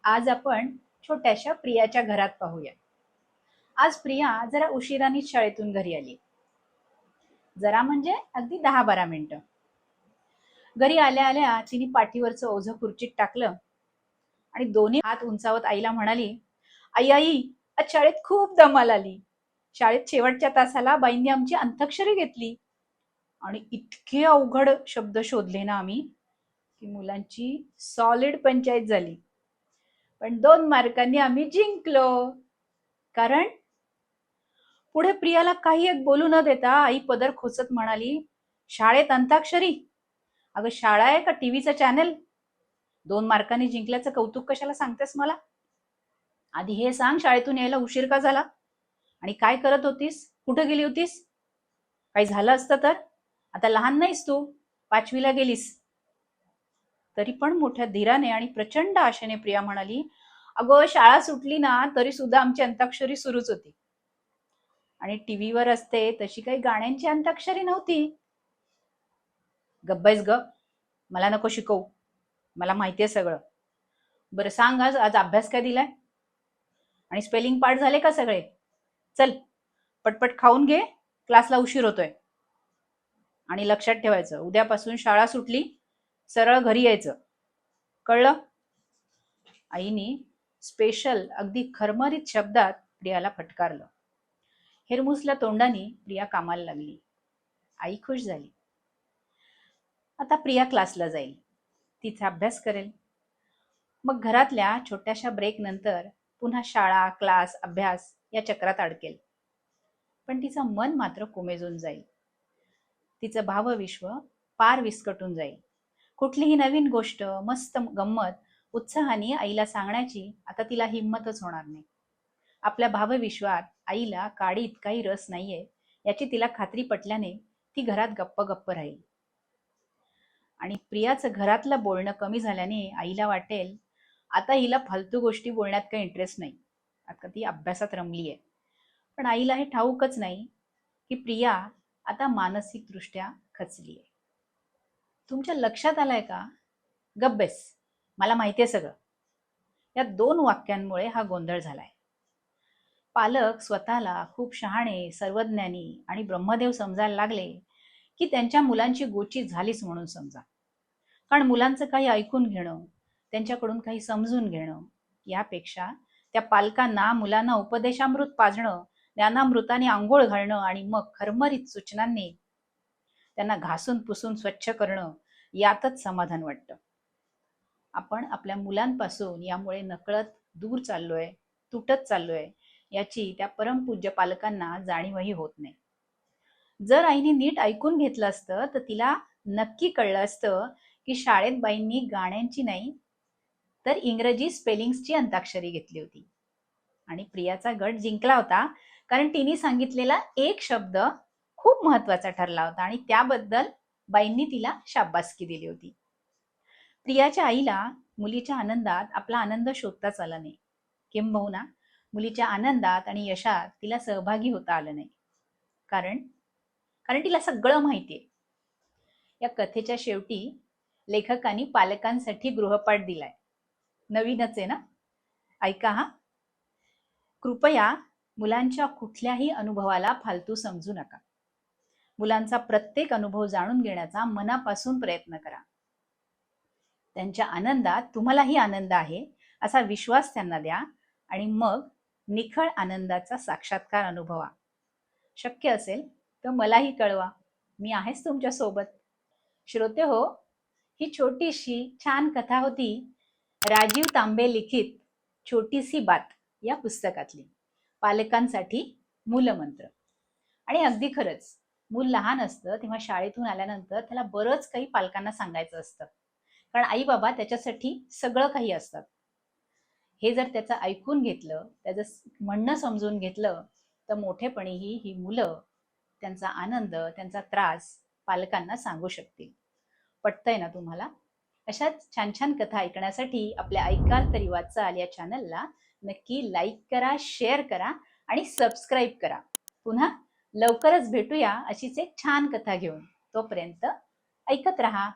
आज आपण छोट्याशा प्रियाच्या घरात पाहूया. आज प्रिया जरा उशिरानेच शाळेतून घरी आली. जरा म्हणजे अगदी 10-12 मिनिटं. घरी आल्या आल्या तिने पाठीवरचं ओझं खुर्चीत टाकलं आणि दोन्ही हात उंचावत आईला म्हणाली, आई आई, आज शाळेत खूप धमाल आली. शाळेत शेवटच्या तासाला बाईंनी आमची अंताक्षरी घेतली आणि इतके अवघड शब्द शोधले ना आम्ही की मुलांची सॉलिड पंचायत झाली. पण 2 मार्कांनी आम्ही जिंकलो. कारण पुढे प्रियाला काही एक बोलू न देता आई पदर खोचत म्हणाली, शाळेत अंताक्षरी? अगं शाळा आहे का टीव्हीचं चॅनल? 2 मार्कांनी जिंकल्याचं कौतुक कशाला सांगतेस मला? आधी हे सांग, शाळेतून यायला उशीर का झाला? आणि काय करत होतीस? कुठे गेली होतीस? काही झालं असतं तर? आता लहान नाहीस तू, 5वीला गेलीस. तरी पण मोठ्या धीराने आणि प्रचंड आशेने प्रिया म्हणाली, अगं शाळा सुटली ना तरी सुद्धा आमची अंताक्षरी सुरूच होती. आणि टीव्हीवर असते तशी काही गाण्यांची अंताक्षरी नव्हती. गब्बैस ग, मला नको शिकवू, मला माहितीये सगळं. बरं सांग, आज आज अभ्यास काय दिलाय? आणि स्पेलिंग पाठ झाले का सगळे? चल पटपट खाऊन घे, क्लासला उशीर होतोय. आणि लक्षात ठेवायचं, उद्यापासून शाळा सुटली सरळ घरी यायचं, कळलं? आईनी स्पेशल अगदी खरमरीत शब्दात प्रियाला फटकारलं. हिरमुसल्या तोंडाने प्रिया कामाला लागली. आई खुश झाली. आता प्रिया क्लासला जाईल, तिचा अभ्यास करेल. मग घरातल्या छोट्याशा ब्रेक नंतर पुन्हा शाळा, क्लास, अभ्यास या चक्रात अडकेल. पण तिचं मन मात्र कोमेजून जाईल. तिचं भावविश्व पार विस्कटून जाईल. कुठलीही नवीन गोष्ट, मस्त गंमत उत्साहाने आईला सांगण्याची आता तिला हिंमतच होणार नाही. आपल्या भावविश्वात आईला काडी इतकाही रस नाहीये याची तिला खात्री पटल्याने ती घरात गप्प गप्प राहील. आणि प्रियाचं घरातलं बोलणं कमी झाल्याने आईला वाटेल, आता हिला फालतू गोष्टी बोलण्यात काही इंटरेस्ट नाही, आता ती अभ्यासात रमली आहे. पण आईला हे ठाऊकच नाही की प्रिया आता मानसिकदृष्ट्या खचली आहे. तुमच्या लक्षात आलंय का? गब्बेस, मला माहितीये सगळं. या 2 वाक्यांमुळे हा गोंधळ झालाय. पालक स्वतःला खूप शहाणे, सर्वज्ञानी आणि ब्रह्मदेव समजायला लागले की त्यांच्या मुलांची गोची झालीच म्हणून समजा. कारण मुलांचं काही ऐकून घेणं, त्यांच्याकडून काही समजून घेणं यापेक्षा त्या पालकांना मुलांना उपदेशामृत पाजणं, ज्ञानामृताने आंघोळ घालणं आणि मग खरमरीत सूचनांनी त्यांना घासून पुसून स्वच्छ करणं यातच समाधान वाटतं. आपण आपल्या मुलांपासून यामुळे नकळत दूर चाललोय, तुटत चाललोय याची त्या परमपूज्य पालकांना जाणीवही होत नाही. जर आईने नीट ऐकून घेतलं असतं तर तिला नक्की कळलं असतं की शाळेत बाईंनी गाण्यांची नाही तर इंग्रजी स्पेलिंग्सची अंताक्षरी घेतली होती. आणि प्रियाचा गट जिंकला होता कारण तिने सांगितलेला एक शब्द खूप महत्वाचा ठरला होता आणि त्याबद्दल बाईंनी तिला शाबासकी दिली होती. प्रियाच्या आईला मुलीच्या आनंदात आपला आनंद शोधताच आला नाही, किंबहुना मुलीच्या आनंदात आणि यशात तिला सहभागी होता आलं नाही. कारण कारण तिला सगळं माहितीये. या कथेच्या शेवटी लेखकांनी पालकांसाठी गृहपाठ दिलाय. नवीनच आहे ना? ऐका हा. कृपया मुलांच्या कुठल्याही अनुभवाला फालतू समजू नका. मुलांचा प्रत्येक अनुभव जाणून घेण्याचा मनापासून प्रयत्न करा. त्यांच्या आनंदात तुम्हालाही आनंद आहे असा विश्वास त्यांना द्या आणि मग निखळ आनंदाचा साक्षात्कार अनुभवा. शक्य असेल तर मलाही कळवा, मी आहेच तुमच्या सोबत. श्रोते हो, ही छोटीशी छान कथा होती राजीव तांबे लिखित छोटीसी बात या पुस्तकातली, पालकांसाठी मूलमंत्र. आणि अगदी खरंच, मूल लहान असतं तेव्हा शाळेतून आल्यानंतर त्याला बरंच काही पालकांना सांगायचं असतं, कारण आई बाबा त्याच्यासाठी सगळं काही असतात. हे जर त्याचं ऐकून घेतलं, त्याचं म्हणणं समजून घेतलं तर मोठेपणीही ही मुलं त्यांचा आनंद, त्यांचा त्रास पालकांना सांगू शकतील. पटतंय ना तुम्हाला? अशाच छान छान कथा ऐकण्यासाठी आपल्या ऐकाल तरी वाचाल या चॅनलला नक्की लाईक करा, शेअर करा आणि सबस्क्राईब करा. पुन्हा लवकरच भेटूया अशीच एक छान कथा घेऊन. तोपर्यंत ऐकत रहा.